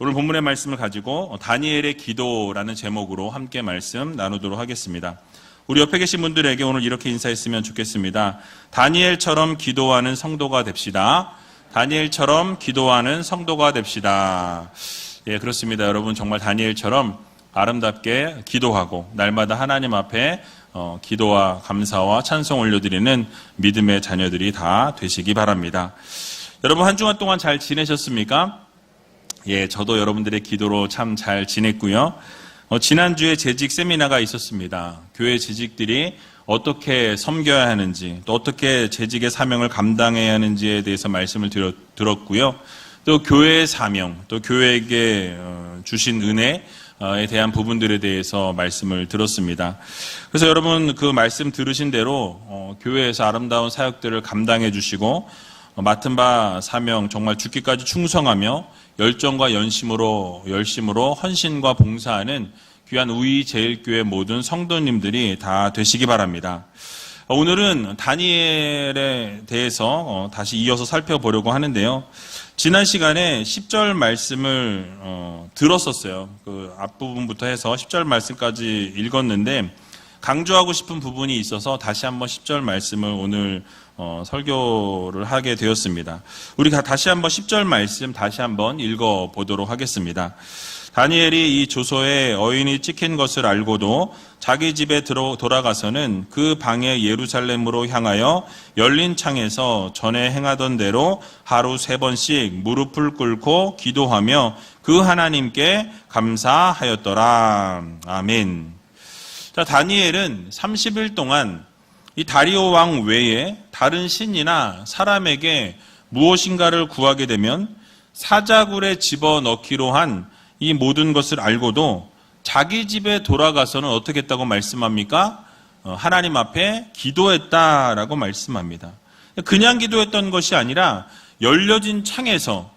오늘 본문의 말씀을 가지고 다니엘의 기도라는 제목으로 함께 말씀 나누도록 하겠습니다. 우리 옆에 계신 분들에게 오늘 이렇게 인사했으면 좋겠습니다. 다니엘처럼 기도하는 성도가 됩시다. 다니엘처럼 기도하는 성도가 됩시다. 예, 그렇습니다. 여러분 정말 다니엘처럼 아름답게 기도하고 날마다 하나님 앞에 기도와 감사와 찬송 올려드리는 믿음의 자녀들이 다 되시기 바랍니다. 여러분 한 주간 동안 잘 지내셨습니까? 예, 저도 여러분들의 기도로 참 잘 지냈고요. 지난주에 재직 세미나가 있었습니다. 교회 재직들이 어떻게 섬겨야 하는지, 또 어떻게 재직의 사명을 감당해야 하는지에 대해서 말씀을 들었고요. 또 교회의 사명, 또 교회에게 주신 은혜에 대한 부분들에 대해서 말씀을 들었습니다. 그래서 여러분 그 말씀 들으신 대로 교회에서 아름다운 사역들을 감당해 주시고 맡은 바 사명 정말 죽기까지 충성하며 열정과 열심으로 헌신과 봉사하는 귀한 우이제일교회 모든 성도님들이 다 되시기 바랍니다. 오늘은 다니엘에 대해서 다시 이어서 살펴보려고 하는데요. 지난 시간에 10절 말씀을 들었었어요. 그 앞부분부터 해서 10절 말씀까지 읽었는데 강조하고 싶은 부분이 있어서 다시 한번 10절 말씀을 오늘 설교를 하게 되었습니다. 우리가 다시 한번 10절 말씀 다시 한번 읽어보도록 하겠습니다. 다니엘이 이 조서에 어인이 찍힌 것을 알고도 자기 집에 돌아가서는 그 방에 예루살렘으로 향하여 열린 창에서 전에 행하던 대로 하루 3번씩 무릎을 꿇고 기도하며 그 하나님께 감사하였더라. 아멘. 자, 다니엘은 30일 동안 이 다리오 왕 외에 다른 신이나 사람에게 무엇인가를 구하게 되면 사자굴에 집어넣기로 한 이 모든 것을 알고도 자기 집에 돌아가서는 어떻게 했다고 말씀합니까? 하나님 앞에 기도했다라고 말씀합니다. 그냥 기도했던 것이 아니라 열려진 창에서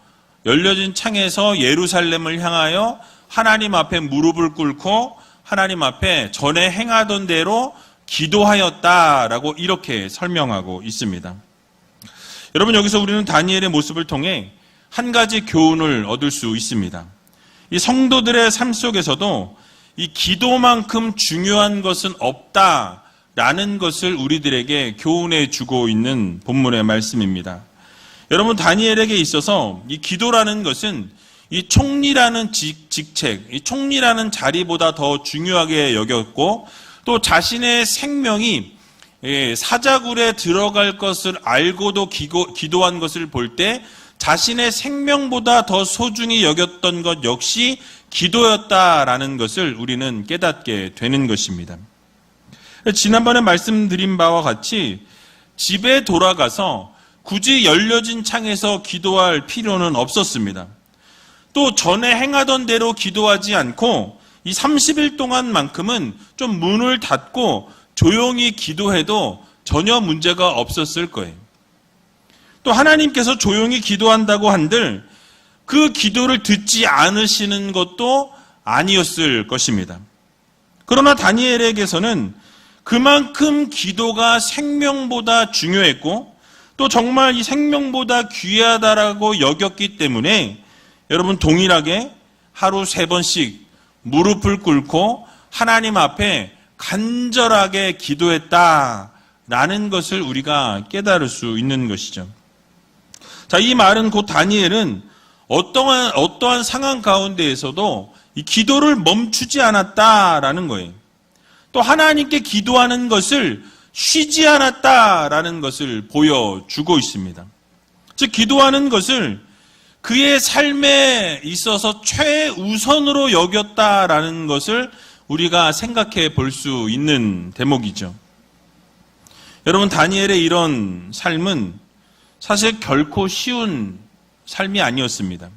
예루살렘을 향하여 하나님 앞에 무릎을 꿇고 하나님 앞에 전에 행하던 대로 기도하였다라고 이렇게 설명하고 있습니다. 여러분 여기서 우리는 다니엘의 모습을 통해 한 가지 교훈을 얻을 수 있습니다. 이 성도들의 삶 속에서도 이 기도만큼 중요한 것은 없다라는 것을 우리들에게 교훈해 주고 있는 본문의 말씀입니다. 여러분 다니엘에게 있어서 이 기도라는 것은 이 총리라는 직책, 이 총리라는 자리보다 더 중요하게 여겼고 또 자신의 생명이 사자굴에 들어갈 것을 알고도 기도한 것을 볼 때 자신의 생명보다 더 소중히 여겼던 것 역시 기도였다라는 것을 우리는 깨닫게 되는 것입니다. 지난번에 말씀드린 바와 같이 집에 돌아가서 굳이 열려진 창에서 기도할 필요는 없었습니다. 또 전에 행하던 대로 기도하지 않고 이 30일 동안만큼은 좀 문을 닫고 조용히 기도해도 전혀 문제가 없었을 거예요. 또 하나님께서 조용히 기도한다고 한들 그 기도를 듣지 않으시는 것도 아니었을 것입니다. 그러나 다니엘에게서는 그만큼 기도가 생명보다 중요했고 또 정말 이 생명보다 귀하다라고 여겼기 때문에 여러분 동일하게 하루 3번씩 무릎을 꿇고 하나님 앞에 간절하게 기도했다라는 것을 우리가 깨달을 수 있는 것이죠. 자, 이 말은 곧 다니엘은 어떠한 상황 가운데에서도 이 기도를 멈추지 않았다라는 거예요. 또 하나님께 기도하는 것을 쉬지 않았다라는 것을 보여주고 있습니다. 즉 기도하는 것을 그의 삶에 있어서 최우선으로 여겼다라는 것을 우리가 생각해 볼 수 있는 대목이죠. 여러분 다니엘의 이런 삶은 사실 결코 쉬운 삶이 아니었습니다.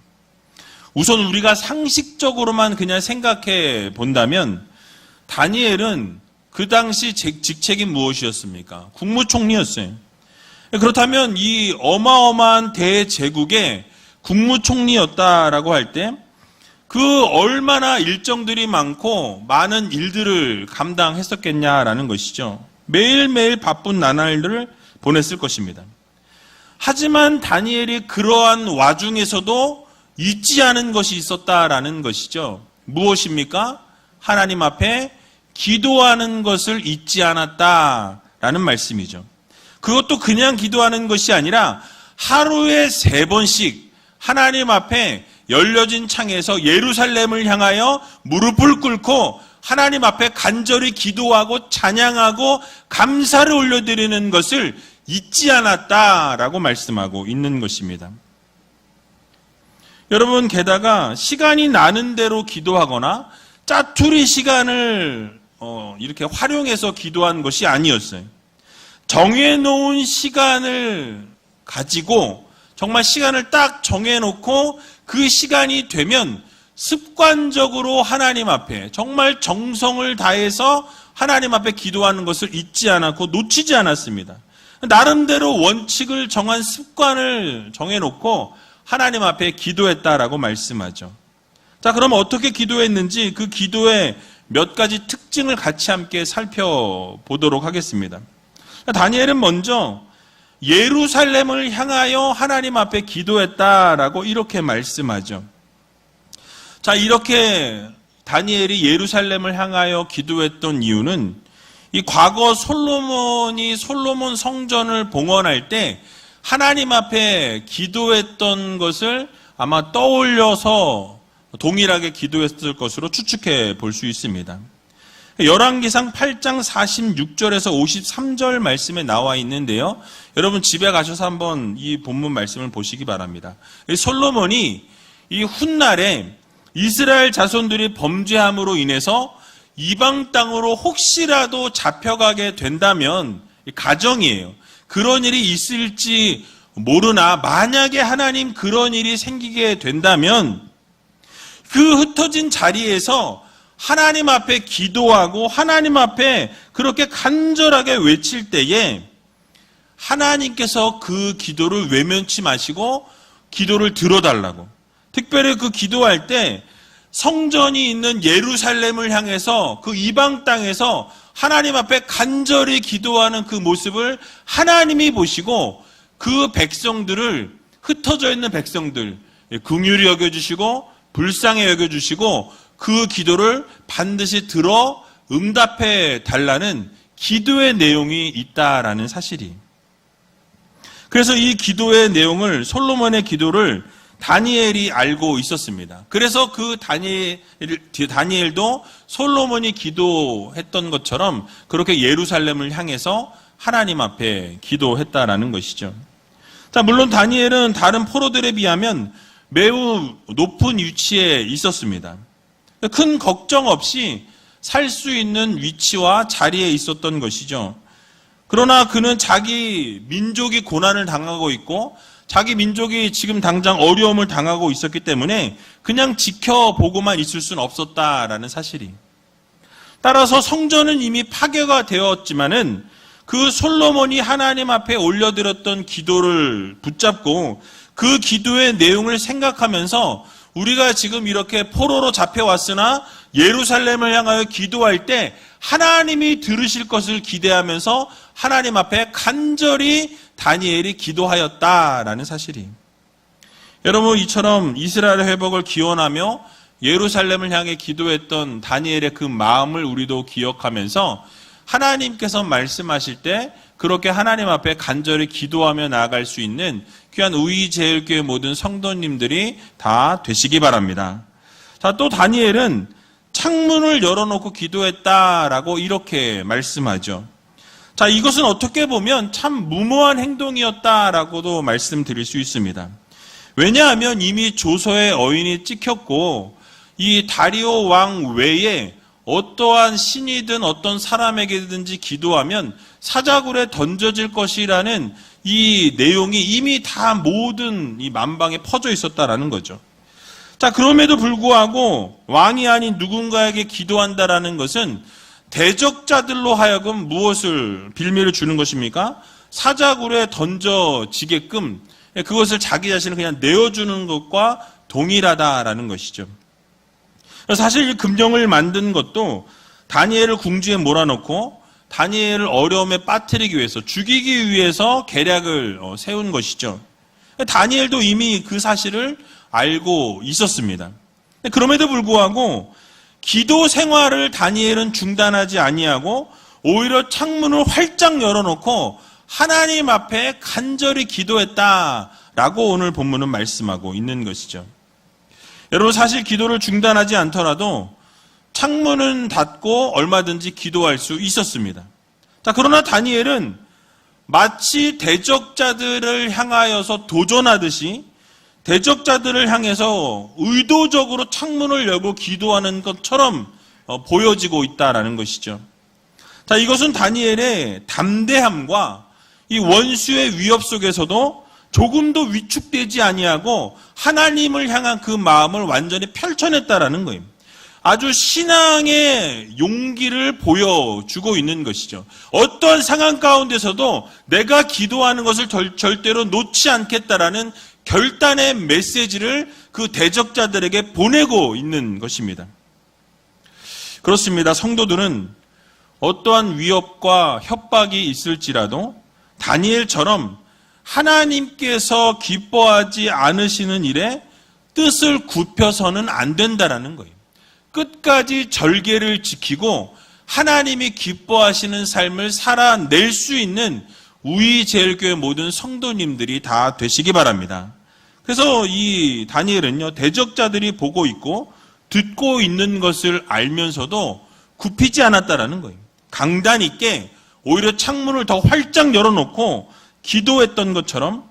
우선 우리가 상식적으로만 그냥 생각해 본다면 다니엘은 그 당시 직책이 무엇이었습니까? 국무총리였어요. 그렇다면 이 어마어마한 대제국의 국무총리였다라고 할 때 그 얼마나 일정들이 많고 많은 일들을 감당했었겠냐라는 것이죠. 매일매일 바쁜 나날들을 보냈을 것입니다. 하지만 다니엘이 그러한 와중에서도 잊지 않은 것이 있었다라는 것이죠. 무엇입니까? 하나님 앞에 기도하는 것을 잊지 않았다라는 말씀이죠. 그것도 그냥 기도하는 것이 아니라 하루에 3번씩 하나님 앞에 열려진 창에서 예루살렘을 향하여 무릎을 꿇고 하나님 앞에 간절히 기도하고 찬양하고 감사를 올려드리는 것을 잊지 않았다라고 말씀하고 있는 것입니다. 여러분, 게다가 시간이 나는 대로 기도하거나 짜투리 시간을 이렇게 활용해서 기도한 것이 아니었어요. 정해놓은 시간을 가지고 정말 시간을 딱 정해놓고 그 시간이 되면 습관적으로 하나님 앞에 정말 정성을 다해서 하나님 앞에 기도하는 것을 잊지 않았고 놓치지 않았습니다. 나름대로 원칙을 정한 습관을 정해놓고 하나님 앞에 기도했다라고 말씀하죠. 자, 그럼 어떻게 기도했는지 그 기도의 몇 가지 특징을 같이 함께 살펴보도록 하겠습니다. 다니엘은 먼저 예루살렘을 향하여 하나님 앞에 기도했다라고 이렇게 말씀하죠. 자, 이렇게 다니엘이 예루살렘을 향하여 기도했던 이유는 이 과거 솔로몬이 솔로몬 성전을 봉헌할 때 하나님 앞에 기도했던 것을 아마 떠올려서 동일하게 기도했을 것으로 추측해 볼 수 있습니다. 열왕기상 8장 46절에서 53절 말씀에 나와 있는데요. 여러분 집에 가셔서 한번 이 본문 말씀을 보시기 바랍니다. 솔로몬이 이 훗날에 이스라엘 자손들이 범죄함으로 인해서 이방 땅으로 혹시라도 잡혀가게 된다면 가정이에요. 그런 일이 있을지 모르나 만약에 하나님 그런 일이 생기게 된다면 그 흩어진 자리에서 하나님 앞에 기도하고 하나님 앞에 그렇게 간절하게 외칠 때에 하나님께서 그 기도를 외면치 마시고 기도를 들어달라고, 특별히 그 기도할 때 성전이 있는 예루살렘을 향해서 그 이방 땅에서 하나님 앞에 간절히 기도하는 그 모습을 하나님이 보시고 그 백성들을, 흩어져 있는 백성들 긍휼히 여겨주시고 불쌍히 여겨주시고 그 기도를 반드시 들어 응답해 달라는 기도의 내용이 있다라는 사실이. 그래서 이 기도의 내용을, 솔로몬의 기도를 다니엘이 알고 있었습니다. 그래서 그 다니엘도 솔로몬이 기도했던 것처럼 그렇게 예루살렘을 향해서 하나님 앞에 기도했다라는 것이죠. 자, 물론 다니엘은 다른 포로들에 비하면 매우 높은 위치에 있었습니다. 큰 걱정 없이 살 수 있는 위치와 자리에 있었던 것이죠. 그러나 그는 자기 민족이 고난을 당하고 있고 자기 민족이 지금 당장 어려움을 당하고 있었기 때문에 그냥 지켜보고만 있을 수는 없었다라는 사실이. 따라서 성전은 이미 파괴가 되었지만은 그 솔로몬이 하나님 앞에 올려드렸던 기도를 붙잡고 그 기도의 내용을 생각하면서 우리가 지금 이렇게 포로로 잡혀왔으나 예루살렘을 향하여 기도할 때 하나님이 들으실 것을 기대하면서 하나님 앞에 간절히 다니엘이 기도하였다라는 사실이. 여러분, 이처럼 이스라엘의 회복을 기원하며 예루살렘을 향해 기도했던 다니엘의 그 마음을 우리도 기억하면서 하나님께서 말씀하실 때 그렇게 하나님 앞에 간절히 기도하며 나아갈 수 있는 귀한 우이제일교회 모든 성도님들이 다 되시기 바랍니다. 자, 또 다니엘은 창문을 열어놓고 기도했다라고 이렇게 말씀하죠. 자, 이것은 어떻게 보면 참 무모한 행동이었다라고도 말씀드릴 수 있습니다. 왜냐하면 이미 조서에 어인이 찍혔고 이 다리오 왕 외에 어떠한 신이든 어떤 사람에게든지 기도하면 사자굴에 던져질 것이라는 이 내용이 이미 다 모든 이 만방에 퍼져 있었다라는 거죠. 자, 그럼에도 불구하고 왕이 아닌 누군가에게 기도한다라는 것은 대적자들로 하여금 무엇을 빌미를 주는 것입니까? 사자굴에 던져지게끔 그것을 자기 자신을 그냥 내어주는 것과 동일하다라는 것이죠. 사실 이 금령을 만든 것도 다니엘을 궁지에 몰아넣고 다니엘을 어려움에 빠뜨리기 위해서, 죽이기 위해서 계략을 세운 것이죠. 다니엘도 이미 그 사실을 알고 있었습니다. 그럼에도 불구하고 기도 생활을 다니엘은 중단하지 아니하고 오히려 창문을 활짝 열어놓고 하나님 앞에 간절히 기도했다라고 오늘 본문은 말씀하고 있는 것이죠. 여러분, 사실 기도를 중단하지 않더라도 창문은 닫고 얼마든지 기도할 수 있었습니다. 자, 그러나 다니엘은 마치 대적자들을 향하여서 도전하듯이 대적자들을 향해서 의도적으로 창문을 열고 기도하는 것처럼 보여지고 있다라는 것이죠. 자, 이것은 다니엘의 담대함과 이 원수의 위협 속에서도 조금도 위축되지 아니하고 하나님을 향한 그 마음을 완전히 펼쳐냈다라는 거예요. 아주 신앙의 용기를 보여주고 있는 것이죠. 어떠한 상황 가운데서도 내가 기도하는 것을 절대로 놓지 않겠다라는 결단의 메시지를 그 대적자들에게 보내고 있는 것입니다. 그렇습니다. 성도들은 어떠한 위협과 협박이 있을지라도 다니엘처럼 하나님께서 기뻐하지 않으시는 일에 뜻을 굽혀서는 안 된다라는 거예요. 끝까지 절개를 지키고 하나님이 기뻐하시는 삶을 살아낼 수 있는 우이제일교회 모든 성도님들이 다 되시기 바랍니다. 그래서 이 다니엘은요, 대적자들이 보고 있고 듣고 있는 것을 알면서도 굽히지 않았다라는 거예요. 강단 있게 오히려 창문을 더 활짝 열어놓고 기도했던 것처럼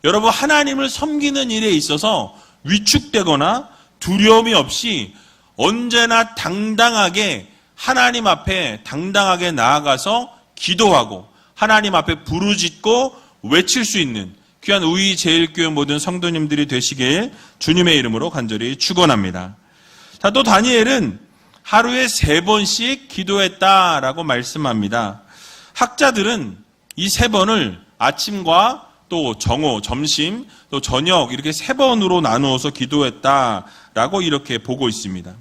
여러분, 하나님을 섬기는 일에 있어서 위축되거나 두려움이 없이 언제나 당당하게 하나님 앞에 당당하게 나아가서 기도하고 하나님 앞에 부르짖고 외칠 수 있는 귀한 우이제일교회 모든 성도님들이 되시길 주님의 이름으로 간절히 축원합니다. 자, 또 다니엘은 하루에 3번씩 기도했다라고 말씀합니다. 학자들은 이 3번을 아침과 또 정오, 점심, 또 저녁 이렇게 3번으로 나누어서 기도했다라고 이렇게 보고 있습니다.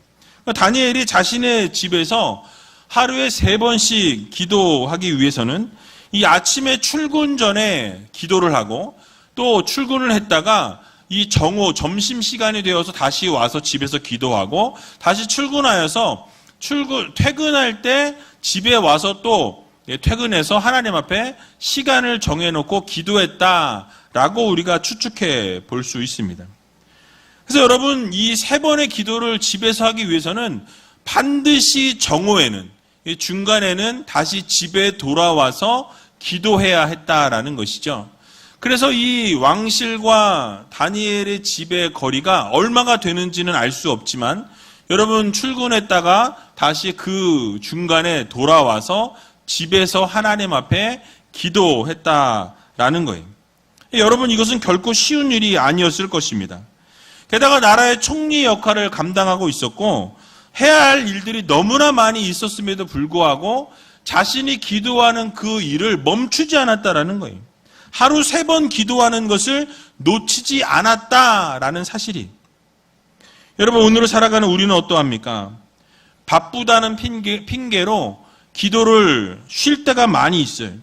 다니엘이 자신의 집에서 하루에 3번씩 기도하기 위해서는 이 아침에 출근 전에 기도를 하고 또 출근을 했다가 이 정오, 점심시간이 되어서 다시 와서 집에서 기도하고 다시 출근하여서 퇴근할 때 집에 와서 또 퇴근해서 하나님 앞에 시간을 정해놓고 기도했다라고 우리가 추측해 볼 수 있습니다. 그래서 여러분, 이 3번의 기도를 집에서 하기 위해서는 반드시 정오에는, 중간에는 다시 집에 돌아와서 기도해야 했다라는 것이죠. 그래서 이 왕실과 다니엘의 집의 거리가 얼마가 되는지는 알 수 없지만 여러분, 출근했다가 다시 그 중간에 돌아와서 집에서 하나님 앞에 기도했다라는 거예요. 여러분, 이것은 결코 쉬운 일이 아니었을 것입니다. 게다가 나라의 총리 역할을 감당하고 있었고 해야 할 일들이 너무나 많이 있었음에도 불구하고 자신이 기도하는 그 일을 멈추지 않았다라는 거예요. 하루 3번 기도하는 것을 놓치지 않았다라는 사실이. 여러분, 오늘을 살아가는 우리는 어떠합니까? 바쁘다는 핑계로 기도를 쉴 때가 많이 있어요.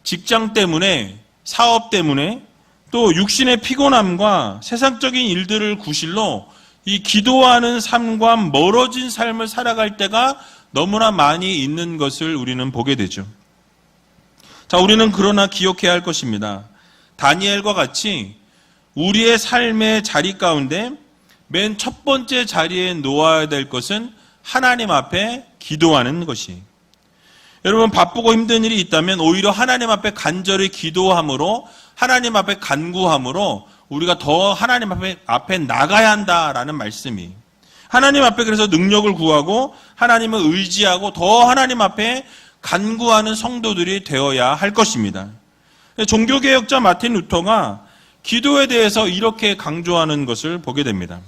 직장 때문에, 사업 때문에, 또 육신의 피곤함과 세상적인 일들을 구실로 이 기도하는 삶과 멀어진 삶을 살아갈 때가 너무나 많이 있는 것을 우리는 보게 되죠. 자, 우리는 그러나 기억해야 할 것입니다. 다니엘과 같이 우리의 삶의 자리 가운데 맨 첫 번째 자리에 놓아야 될 것은 하나님 앞에 기도하는 것이. 여러분, 바쁘고 힘든 일이 있다면 오히려 하나님 앞에 간절히 기도함으로, 하나님 앞에 간구함으로 우리가 더 하나님 앞에 나가야 한다라는 말씀이. 하나님 앞에 그래서 능력을 구하고 하나님을 의지하고 더 하나님 앞에 간구하는 성도들이 되어야 할 것입니다. 종교개혁자 마틴 루터가 기도에 대해서 이렇게 강조하는 것을 보게 됩니다.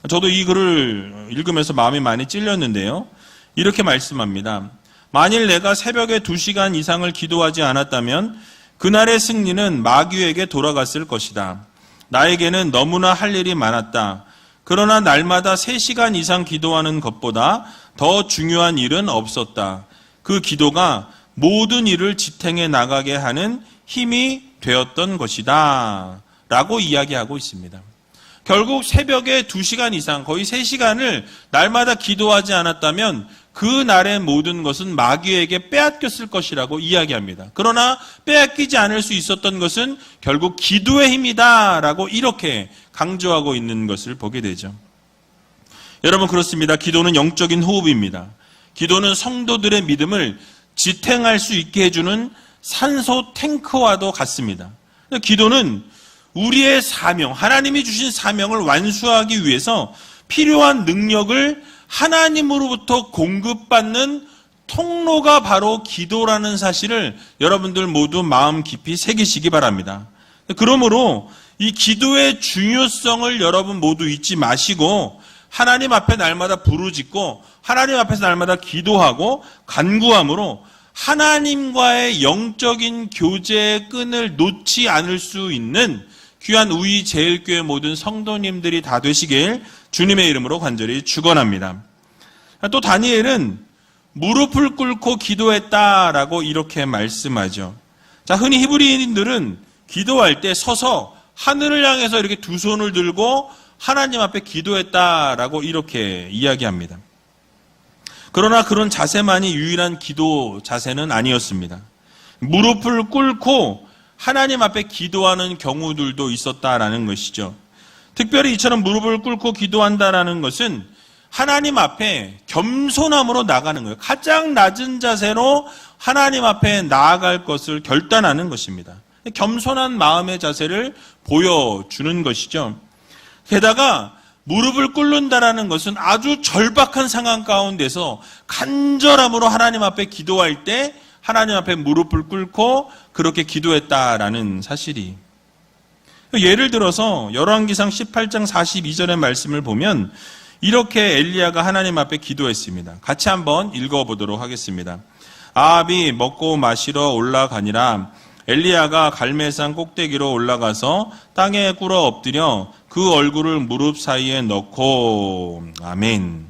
저도 이 글을 읽으면서 마음이 많이 찔렸는데요. 이렇게 말씀합니다. 만일 내가 새벽에 2시간 이상을 기도하지 않았다면 그날의 승리는 마귀에게 돌아갔을 것이다. 나에게는 너무나 할 일이 많았다. 그러나 날마다 3시간 이상 기도하는 것보다 더 중요한 일은 없었다. 그 기도가 모든 일을 지탱해 나가게 하는 힘이 되었던 것이다. 라고 이야기하고 있습니다. 결국 새벽에 2시간 이상, 거의 3시간을 날마다 기도하지 않았다면 그 날의 모든 것은 마귀에게 빼앗겼을 것이라고 이야기합니다. 그러나 빼앗기지 않을 수 있었던 것은 결국 기도의 힘이다라고 이렇게 강조하고 있는 것을 보게 되죠. 여러분, 그렇습니다. 기도는 영적인 호흡입니다. 기도는 성도들의 믿음을 지탱할 수 있게 해주는 산소 탱크와도 같습니다. 기도는 우리의 사명, 하나님이 주신 사명을 완수하기 위해서 필요한 능력을 하나님으로부터 공급받는 통로가 바로 기도라는 사실을 여러분들 모두 마음 깊이 새기시기 바랍니다. 그러므로 이 기도의 중요성을 여러분 모두 잊지 마시고 하나님 앞에 날마다 부르짖고 하나님 앞에서 날마다 기도하고 간구함으로 하나님과의 영적인 교제의 끈을 놓지 않을 수 있는 귀한 우리 제일교회 모든 성도님들이 다 되시길 주님의 이름으로 간절히 축원합니다. 또 다니엘은 무릎을 꿇고 기도했다라고 이렇게 말씀하죠. 자, 흔히 히브리인들은 기도할 때 서서 하늘을 향해서 이렇게 두 손을 들고 하나님 앞에 기도했다라고 이렇게 이야기합니다. 그러나 그런 자세만이 유일한 기도 자세는 아니었습니다. 무릎을 꿇고 하나님 앞에 기도하는 경우들도 있었다라는 것이죠. 특별히 이처럼 무릎을 꿇고 기도한다라는 것은 하나님 앞에 겸손함으로 나가는 거예요. 가장 낮은 자세로 하나님 앞에 나아갈 것을 결단하는 것입니다. 겸손한 마음의 자세를 보여주는 것이죠. 게다가 무릎을 꿇는다라는 것은 아주 절박한 상황 가운데서 간절함으로 하나님 앞에 기도할 때 하나님 앞에 무릎을 꿇고 그렇게 기도했다라는 사실이. 예를 들어서 열왕기상 18장 42절의 말씀을 보면 이렇게 엘리야가 하나님 앞에 기도했습니다. 같이 한번 읽어보도록 하겠습니다. 아합이 먹고 마시러 올라가니라. 엘리야가 갈멜산 꼭대기로 올라가서 땅에 꿇어 엎드려 그 얼굴을 무릎 사이에 넣고. 아멘.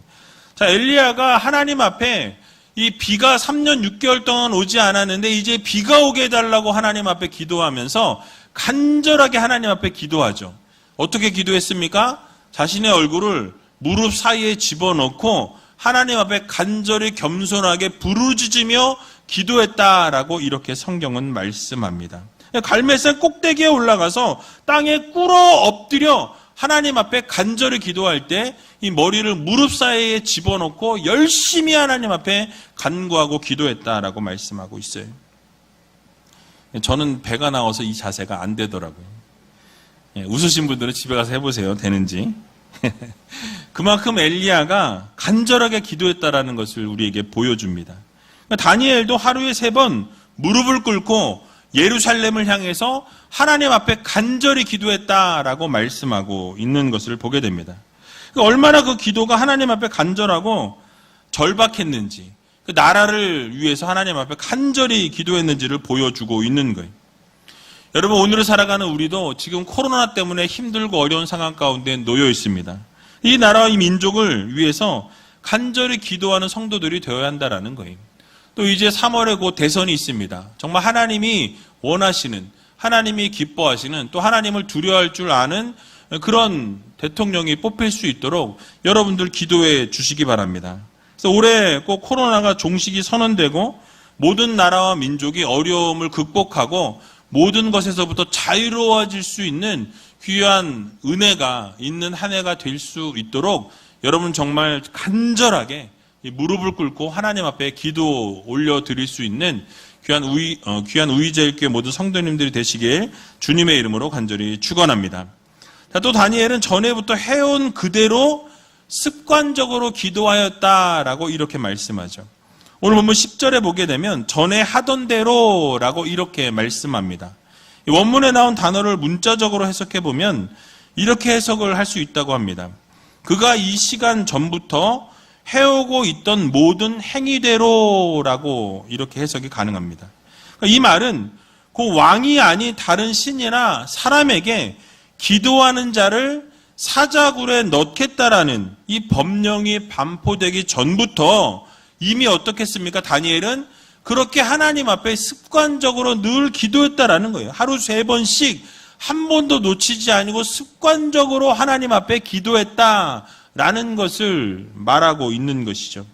자, 엘리야가 하나님 앞에 이 비가 3년 6개월 동안 오지 않았는데 이제 비가 오게 해달라고 하나님 앞에 기도하면서 간절하게 하나님 앞에 기도하죠. 어떻게 기도했습니까? 자신의 얼굴을 무릎 사이에 집어넣고 하나님 앞에 간절히 겸손하게 부르짖으며 기도했다라고 이렇게 성경은 말씀합니다. 갈멜산 꼭대기에 올라가서 땅에 꿇어 엎드려 하나님 앞에 간절히 기도할 때 이 머리를 무릎 사이에 집어넣고 열심히 하나님 앞에 간구하고 기도했다라고 말씀하고 있어요. 저는 배가 나와서 이 자세가 안 되더라고요. 웃으신 분들은 집에 가서 해보세요. 되는지. 그만큼 엘리야가 간절하게 기도했다라는 것을 우리에게 보여줍니다. 다니엘도 하루에 3번 무릎을 꿇고 예루살렘을 향해서 하나님 앞에 간절히 기도했다라고 말씀하고 있는 것을 보게 됩니다. 얼마나 그 기도가 하나님 앞에 간절하고 절박했는지, 그 나라를 위해서 하나님 앞에 간절히 기도했는지를 보여주고 있는 거예요. 여러분, 오늘을 살아가는 우리도 지금 코로나 때문에 힘들고 어려운 상황 가운데 놓여 있습니다. 이 나라와 이 민족을 위해서 간절히 기도하는 성도들이 되어야 한다는 거예요. 또 이제 3월에 곧 대선이 있습니다. 정말 하나님이 원하시는, 하나님이 기뻐하시는, 또 하나님을 두려워할 줄 아는 그런 대통령이 뽑힐 수 있도록 여러분들 기도해 주시기 바랍니다. 그래서 올해 꼭 코로나가 종식이 선언되고 모든 나라와 민족이 어려움을 극복하고 모든 것에서부터 자유로워질 수 있는 귀한 은혜가 있는 한 해가 될 수 있도록 여러분 정말 간절하게 무릎을 꿇고 하나님 앞에 기도 올려드릴 수 있는 귀한 우이제일교회 모든 성도님들이 되시길 주님의 이름으로 간절히 축원합니다. 또 다니엘은 전에부터 해온 그대로 습관적으로 기도하였다라고 이렇게 말씀하죠. 오늘 본문 10절에 보게 되면 전에 하던 대로라고 이렇게 말씀합니다. 원문에 나온 단어를 문자적으로 해석해 보면 이렇게 해석을 할 수 있다고 합니다. 그가 이 시간 전부터 해오고 있던 모든 행위대로라고 이렇게 해석이 가능합니다. 이 말은 그 왕이 아닌 다른 신이나 사람에게 기도하는 자를 사자굴에 넣겠다라는 이 법령이 반포되기 전부터 이미 어떻겠습니까? 다니엘은 그렇게 하나님 앞에 습관적으로 늘 기도했다라는 거예요. 하루 3번씩 한 번도 놓치지 아니고 습관적으로 하나님 앞에 기도했다라는 것을 말하고 있는 것이죠.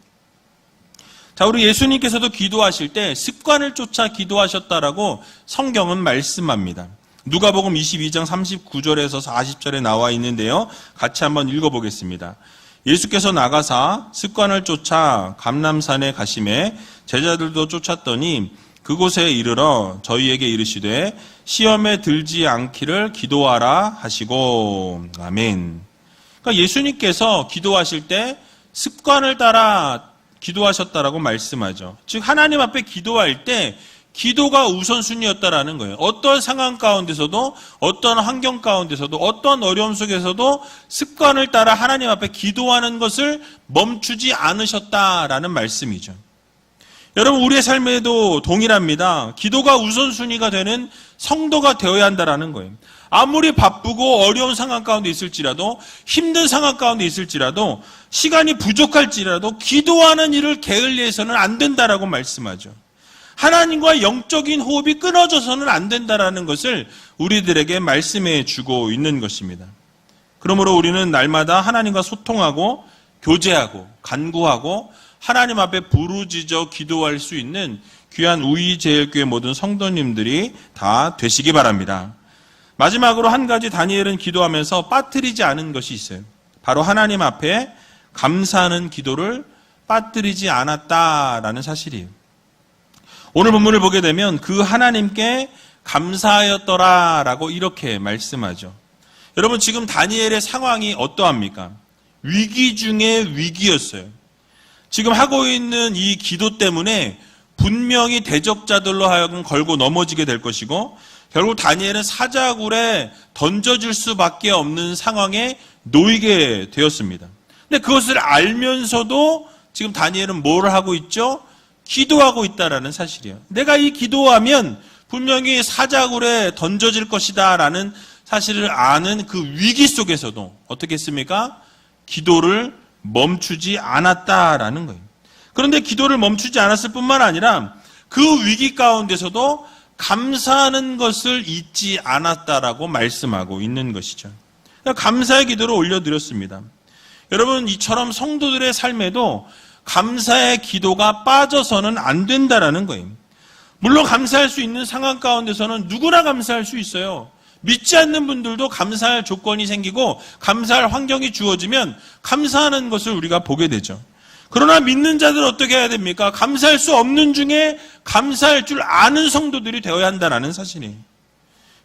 자, 우리 예수님께서도 기도하실 때 습관을 쫓아 기도하셨다라고 성경은 말씀합니다. 누가복음 22장 39절에서 40절에 나와 있는데요. 같이 한번 읽어보겠습니다. 예수께서 나가사 습관을 쫓아 감람산에 가심에 제자들도 쫓았더니 그곳에 이르러 저희에게 이르시되 시험에 들지 않기를 기도하라 하시고. 아멘. 그러니까 예수님께서 기도하실 때 습관을 따라 기도하셨다라고 말씀하죠. 즉 하나님 앞에 기도할 때 기도가 우선순위였다라는 거예요. 어떤 상황 가운데서도, 어떤 환경 가운데서도, 어떤 어려움 속에서도 습관을 따라 하나님 앞에 기도하는 것을 멈추지 않으셨다라는 말씀이죠. 여러분, 우리의 삶에도 동일합니다. 기도가 우선순위가 되는 성도가 되어야 한다라는 거예요. 아무리 바쁘고 어려운 상황 가운데 있을지라도, 힘든 상황 가운데 있을지라도, 시간이 부족할지라도 기도하는 일을 게을리해서는 안 된다라고 말씀하죠. 하나님과 영적인 호흡이 끊어져서는 안 된다라는 것을 우리들에게 말씀해 주고 있는 것입니다. 그러므로 우리는 날마다 하나님과 소통하고 교제하고 간구하고 하나님 앞에 부르짖어 기도할 수 있는 귀한 우이제일교회 모든 성도님들이 다 되시기 바랍니다. 마지막으로 한 가지 다니엘은 기도하면서 빠뜨리지 않은 것이 있어요. 바로 하나님 앞에 감사하는 기도를 빠뜨리지 않았다라는 사실이에요. 오늘 본문을 보게 되면 그 하나님께 감사하였더라라고 이렇게 말씀하죠. 여러분, 지금 다니엘의 상황이 어떠합니까? 위기 중에 위기였어요. 지금 하고 있는 이 기도 때문에 분명히 대적자들로 하여금 걸고 넘어지게 될 것이고 결국 다니엘은 사자굴에 던져질 수밖에 없는 상황에 놓이게 되었습니다. 근데 그것을 알면서도 지금 다니엘은 뭘 하고 있죠? 기도하고 있다라는 사실이에요. 내가 이 기도하면 분명히 사자굴에 던져질 것이다 라는 사실을 아는 그 위기 속에서도 어떻게 했습니까? 기도를 멈추지 않았다라는 거예요. 그런데 기도를 멈추지 않았을 뿐만 아니라 그 위기 가운데서도 감사하는 것을 잊지 않았다라고 말씀하고 있는 것이죠. 감사의 기도를 올려드렸습니다. 여러분, 이처럼 성도들의 삶에도 감사의 기도가 빠져서는 안 된다라는 거예요. 물론 감사할 수 있는 상황 가운데서는 누구나 감사할 수 있어요. 믿지 않는 분들도 감사할 조건이 생기고 감사할 환경이 주어지면 감사하는 것을 우리가 보게 되죠. 그러나 믿는 자들은 어떻게 해야 됩니까? 감사할 수 없는 중에 감사할 줄 아는 성도들이 되어야 한다는 사실이에요.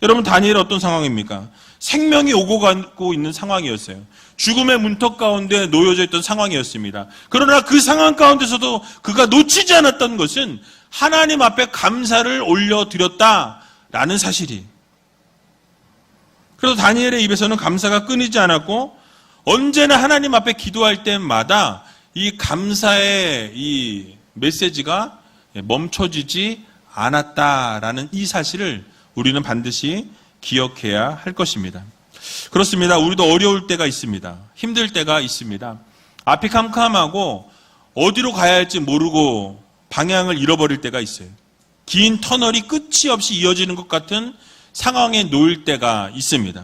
여러분, 다니엘은 어떤 상황입니까? 생명이 오고 가고 있는 상황이었어요. 죽음의 문턱 가운데 놓여져 있던 상황이었습니다. 그러나 그 상황 가운데서도 그가 놓치지 않았던 것은 하나님 앞에 감사를 올려드렸다라는 사실이에요. 그래서 다니엘의 입에서는 감사가 끊이지 않았고 언제나 하나님 앞에 기도할 때마다 이 감사의 이 메시지가 멈춰지지 않았다라는 이 사실을 우리는 반드시 기억해야 할 것입니다. 그렇습니다. 우리도 어려울 때가 있습니다. 힘들 때가 있습니다. 앞이 캄캄하고 어디로 가야 할지 모르고 방향을 잃어버릴 때가 있어요. 긴 터널이 끝이 없이 이어지는 것 같은 상황에 놓일 때가 있습니다.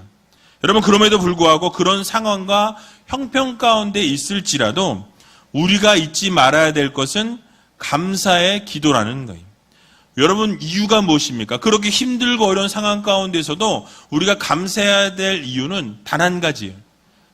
여러분, 그럼에도 불구하고 그런 상황과 형편 가운데 있을지라도 우리가 잊지 말아야 될 것은 감사의 기도라는 거예요. 여러분, 이유가 무엇입니까? 그렇게 힘들고 어려운 상황 가운데서도 우리가 감사해야 될 이유는 단 한 가지예요.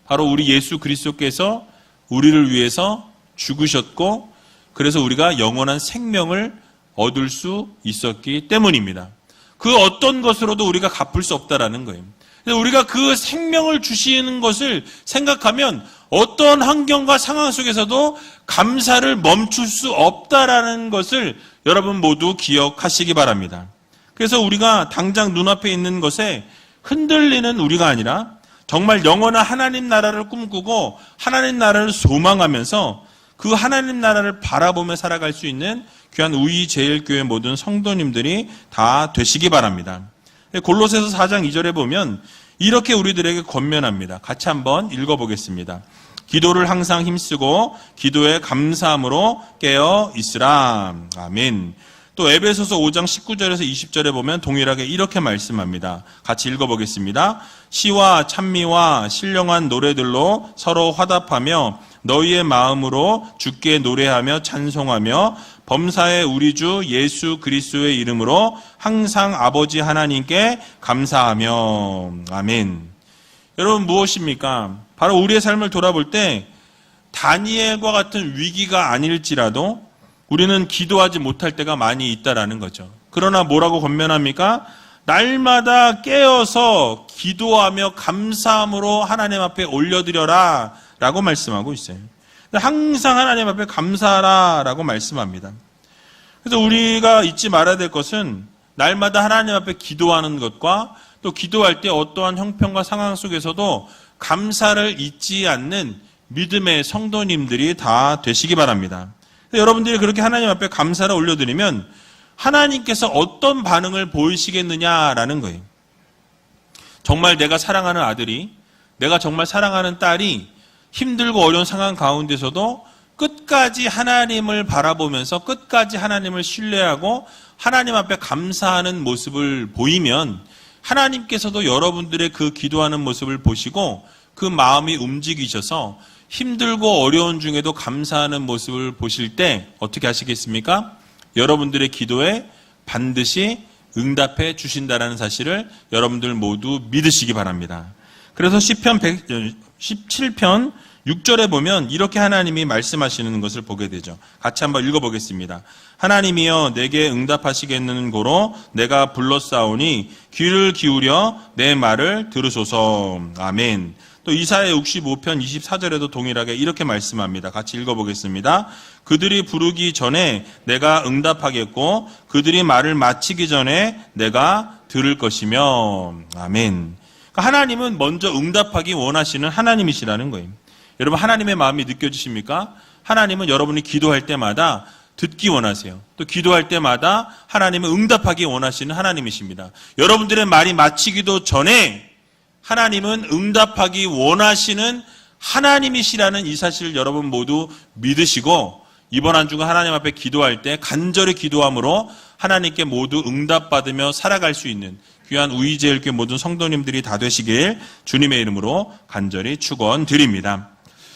바로 우리 예수 그리스도께서 우리를 위해서 죽으셨고 그래서 우리가 영원한 생명을 얻을 수 있었기 때문입니다. 그 어떤 것으로도 우리가 갚을 수 없다라는 거예요. 그래서 우리가 그 생명을 주시는 것을 생각하면 어떤 환경과 상황 속에서도 감사를 멈출 수 없다라는 것을 여러분 모두 기억하시기 바랍니다. 그래서 우리가 당장 눈앞에 있는 것에 흔들리는 우리가 아니라 정말 영원한 하나님 나라를 꿈꾸고 하나님 나라를 소망하면서 그 하나님 나라를 바라보며 살아갈 수 있는 귀한 우이제일교회 모든 성도님들이 다 되시기 바랍니다. 골로새서 4장 2절에 보면 이렇게 우리들에게 권면합니다. 같이 한번 읽어보겠습니다. 기도를 항상 힘쓰고 기도에 감사함으로 깨어 있으라. 아멘. 또 에베소서 5장 19절에서 20절에 보면 동일하게 이렇게 말씀합니다. 같이 읽어보겠습니다. 시와 찬미와 신령한 노래들로 서로 화답하며 너희의 마음으로 주께 노래하며 찬송하며 범사의 우리 주 예수 그리스도의 이름으로 항상 아버지 하나님께 감사하며. 아멘. 여러분, 무엇입니까? 바로 우리의 삶을 돌아볼 때 다니엘과 같은 위기가 아닐지라도 우리는 기도하지 못할 때가 많이 있다라는 거죠. 그러나 뭐라고 권면합니까? 날마다 깨어서 기도하며 감사함으로 하나님 앞에 올려드려라 라고 말씀하고 있어요. 항상 하나님 앞에 감사하라 라고 말씀합니다. 그래서 우리가 잊지 말아야 될 것은 날마다 하나님 앞에 기도하는 것과 또 기도할 때 어떠한 형편과 상황 속에서도 감사를 잊지 않는 믿음의 성도님들이 다 되시기 바랍니다. 여러분들이 그렇게 하나님 앞에 감사를 올려드리면 하나님께서 어떤 반응을 보이시겠느냐라는 거예요. 정말 내가 사랑하는 아들이, 내가 정말 사랑하는 딸이 힘들고 어려운 상황 가운데서도 끝까지 하나님을 바라보면서 끝까지 하나님을 신뢰하고 하나님 앞에 감사하는 모습을 보이면 하나님께서도 여러분들의 그 기도하는 모습을 보시고 그 마음이 움직이셔서 힘들고 어려운 중에도 감사하는 모습을 보실 때 어떻게 하시겠습니까? 여러분들의 기도에 반드시 응답해 주신다는 사실을 여러분들 모두 믿으시기 바랍니다. 그래서 시편 17편 6절에 보면 이렇게 하나님이 말씀하시는 것을 보게 되죠. 같이 한번 읽어보겠습니다. 하나님이여 내게 응답하시겠는 고로 내가 불렀사오니 귀를 기울여 내 말을 들으소서. 아멘. 또 이사야 65편 24절에도 동일하게 이렇게 말씀합니다. 같이 읽어보겠습니다. 그들이 부르기 전에 내가 응답하겠고 그들이 말을 마치기 전에 내가 들을 것이며. 아멘. 그러니까 하나님은 먼저 응답하기 원하시는 하나님이시라는 거예요. 여러분, 하나님의 마음이 느껴지십니까? 하나님은 여러분이 기도할 때마다 듣기 원하세요. 또 기도할 때마다 하나님은 응답하기 원하시는 하나님이십니다. 여러분들의 말이 마치기도 전에 하나님은 응답하기 원하시는 하나님이시라는 이 사실을 여러분 모두 믿으시고 이번 한 주간 하나님 앞에 기도할 때 간절히 기도함으로 하나님께 모두 응답받으며 살아갈 수 있는 귀한 우이제일교회 모든 성도님들이 다 되시길 주님의 이름으로 간절히 축원드립니다.